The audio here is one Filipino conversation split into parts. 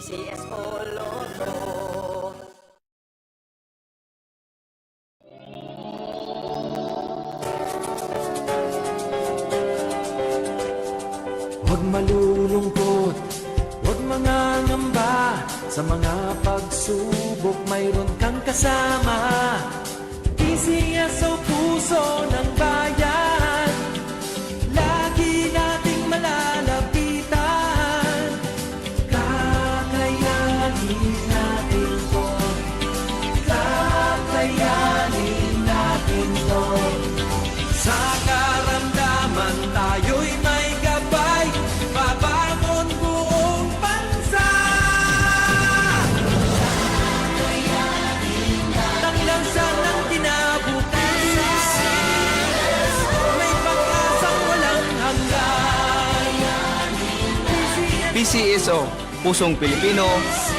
PCS o Lotto. Huwag malulungkot, huwag mangangamba. Sa mga pagsubok mayroon kang kasama. PCS o puso ng bayan, lagi nating malalapitan. Kakayanin natin to, kakayanin natin to. Sa karamdaman tayo'y may gabay, babangon buong bansa. Tanglansan ng kinabukasan, may pag-asang walang hanggan. PCSO, Pusong Pilipino,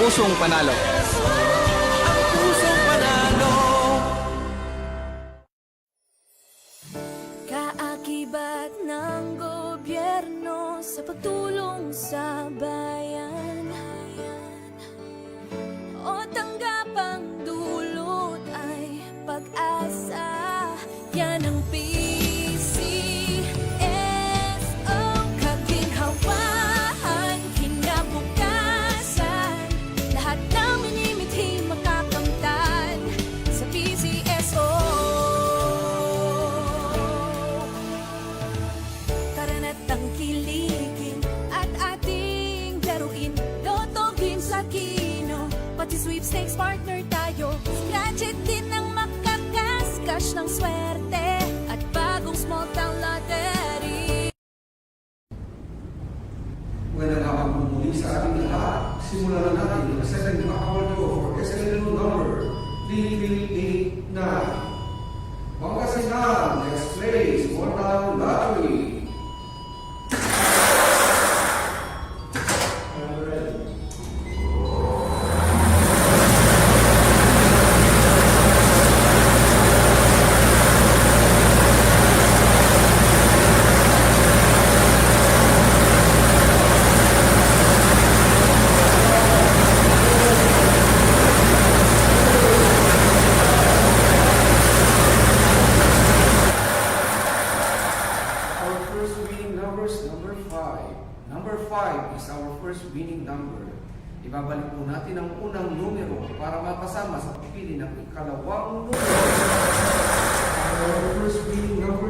Pusong Panalo. Ang pusong panalo. Kaakibat ng gobyerno sa pagtulong sa bayan, o tanggapang dulot ay pag-asa. Yan ang PCSO, kaginhawahan, kinabukasan. Lahat ng minimithi makakamtan sa PCSO. Karanatang kiligin at ating laruin, Lotto, Games at Kino, pati sweepstakes partner tayo. Scratch it din ang makakascash ng swerte at bagong small town lottery. Magandang hapon po muli sa ating lahat. Simulan na natin ang second account ko for SLNO number 3389. Pangasinan, next place, Small Town Lottery. Our first winning number is number 5. Number 5 is our first winning number. Ibabalik po natin ang unang numero para mapasama sa pagpili ng ikalawang numero. Our first winning number